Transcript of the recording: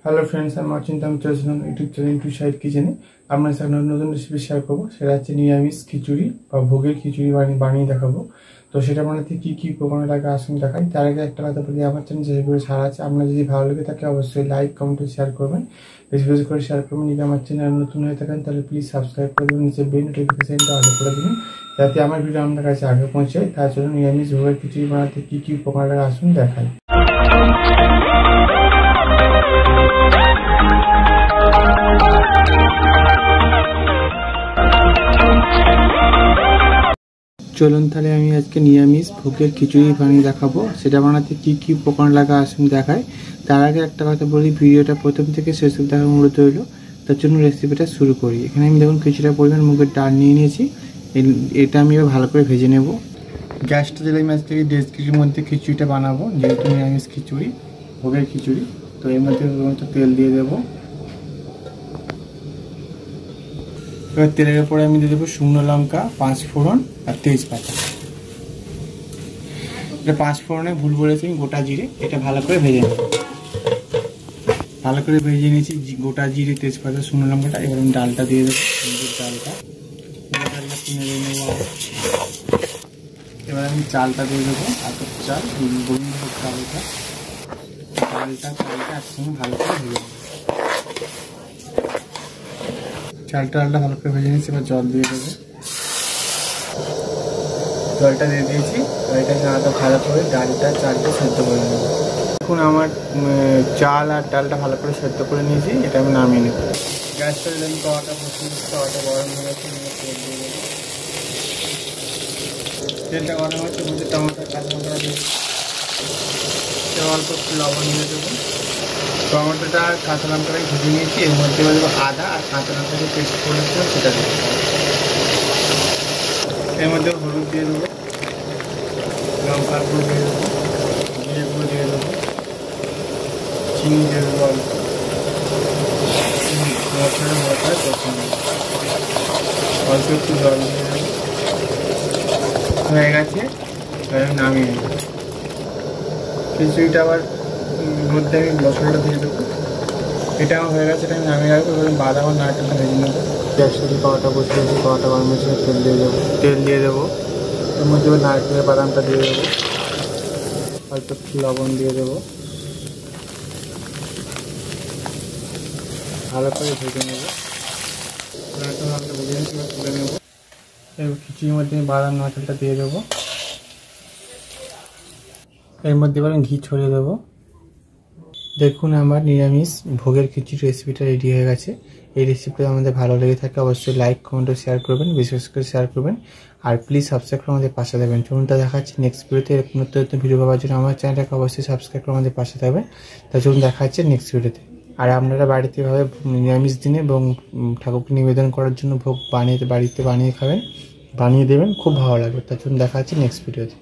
Hello friends, আমি অচিন্তা। আমি চলেছিলাম YouTube channel to side কিচেনে। আপনার সাথে নতুন রেসিপি শেয়ার করবো। সেটা হচ্ছে নিরামিষ খিচুড়ি বা ভোগের খিচুড়ি বানিয়ে দেখাবো। তো সেটা বানাতে কী কী উপকরণ লাগে আসুন দেখাই। তার আগে একটা কথা বলি, আমার চ্যানেল যে করে ছাড়া আছে, আপনার যদি ভালো লাগে থাকে অবশ্যই লাইক কমেন্ট শেয়ার করবেন, বেশি বেশি করে শেয়ার করবেন। যদি আমার চ্যানেল নতুন হয়ে থাকেন তাহলে প্লিজ সাবস্ক্রাইব করে দেবেন, নিচে বেল নোটিফিকেশনটা অন করে দেবেন যাতে আমার ভিডিও আপনার কাছে আগে পৌঁছায়। তার জন্য নিরামিষ ভোগের খিচুড়ি বানাতে কী কী উপকরণ লাগে আসুন দেখাই। চলুন তাহলে আমি আজকে নিরামিষ ভোগের খিচুড়ি বানিয়ে দেখাবো। সেটা বানাতে কী কী উপকরণ লাগা আসুন দেখায়। তার আগে একটা কথা বলি, ভিডিওটা প্রথম থেকে শেষ অবধি দেখার অনুরোধ রইল। তার জন্য রেসিপিটা শুরু করি। এখানে আমি দেখুন কিছুটা পরিমাণ মুগের ডাল নিয়ে নিয়েছি। এটা আমি এবার ভালো করে ভেজে নেব। গ্যাসটা জ্বালিয়ে আমি আজকে 1.5 কেজির মধ্যে খিচুড়িটা বানাবো, যেহেতু নিরামিষ খিচুড়ি, ভোগের খিচুড়ি। তো এর মধ্যে তেল দিয়ে দেবো। এবার তেলের উপরে আমি দিয়ে দেবো শুকনো লঙ্কা, 5 ফোড়ন আর তেজপাতা। এটা 5 ফোড়নে ভুল বলেছি, আমি গোটা জিরে। এটা ভালো করে ভেজে নেব। ভালো করে ভেজে নিয়েছি গোটা জিরে, তেজপাতা, শুকনো লঙ্কাটা। এবার আমি ডালটা দিয়ে দেবো, ডালটা কিনে দিয়ে নেবো। এবার আমি চালটা দিয়ে দেবো, আতপ চাল, গোবিন্দ ভোগ চালটা। চালটা একসঙ্গে ভালো করে ভেজে নেবো। ডালটা ভালো করে ভেজে নিয়েছি। এবার জল দিয়ে দেবো। জলটা দিয়ে দিয়েছি। এটাকে আদা ভালো করে চালটা সেদ্ধ করে নেব। এখন আমার চাল আর ডালটা ভালো করে সেদ্ধ করে নিয়েছি। এটা আমি নামিয়ে নেব। গ্যাসটা দিলে আমি তাওয়াটা বসিয়ে দিচ্ছি। তাওয়াটা গরম হয়ে গেছে, তেল দিয়ে দেবো। তেলটা গরম হচ্ছে, মধ্যে টমেটো, কাঁচা লঙ্কা দিয়ে অল্প একটু লবণ দিয়ে দেবো। টমেটোটা আর কাঁচা লঙ্কাটাই ভেজে নিয়েছি। এর মধ্যে দেবো আদা আর কাঁচা লঙ্কা যে পেস্ট করেছিল সেটা দেবো। এর মধ্যে হলুদ দিয়ে দেবো, লঙ্কার গুঁড়ো দিয়ে দেবো, জিরে গুঁড়ো দিয়ে দেবো, চিনি দিয়ে দেবো অল্প। মশলাটা কষে নেব। অল্প একটু জল দিয়ে দেবো। হয়ে গেছে, নামিয়ে নেব। খিচুড়িটা আবার মধ্যে আমি মশলাটা দিয়ে দেবো। এটা আমার হয়ে গেছে, এটা আমি নামিয়ে রাখবো। এবার বাদাম আর নারকেলটা ভেজে নেবো। গ্যাসটা দিয়ে কড়াটা বসিয়ে দিয়েছি। কড়াটা গরম হয়েছে, তেল দিয়ে দেবো। এর মধ্যে এবার নারকেলের বাদামটা দিয়ে দেবো। অল্প একটু লবণ দিয়ে দেবো। ভালো করে ভেজে নেবো। ভেজে নিয়ে তুলে নেবো। এবার খিচুড়ির মধ্যে বাদাম নারকেলটা দিয়ে দেবো। এর মধ্যে এবার ঘি ছড়িয়ে দেবো। দেখুন আমার নিরামিষ ভোগের খিচুড়ি রেসিপিটা রেডি হয়ে গেছে। এই রেসিপিটা আমাদের ভালো লেগে থাকে অবশ্যই লাইক কমেন্ট ও শেয়ার করবেন, বিশেষ করে শেয়ার করবেন। আর প্লিজ সাবস্ক্রাইব করে আমাদের পাশে থাকবেন। চলুনটা দেখাচ্ছি নেক্সট ভিডিওতে। এরকম নতুন ভিডিও পাওয়ার জন্য আমার চ্যানেলটাকে অবশ্যই সাবস্ক্রাইব করে আমাদের পাশে থাকবেন। তাই চলুন দেখা হচ্ছে নেক্সট ভিডিওতে। আর আপনারা বাড়িতে এভাবে নিরামিষ দিনে এবং ঠাকুরকে নিবেদন করার জন্য ভোগ বাড়িতে বানিয়ে খাবেন, বানিয়ে দেবেন, খুব ভালো লাগবে। তাই চলুন দেখা হচ্ছে নেক্সট ভিডিওতে।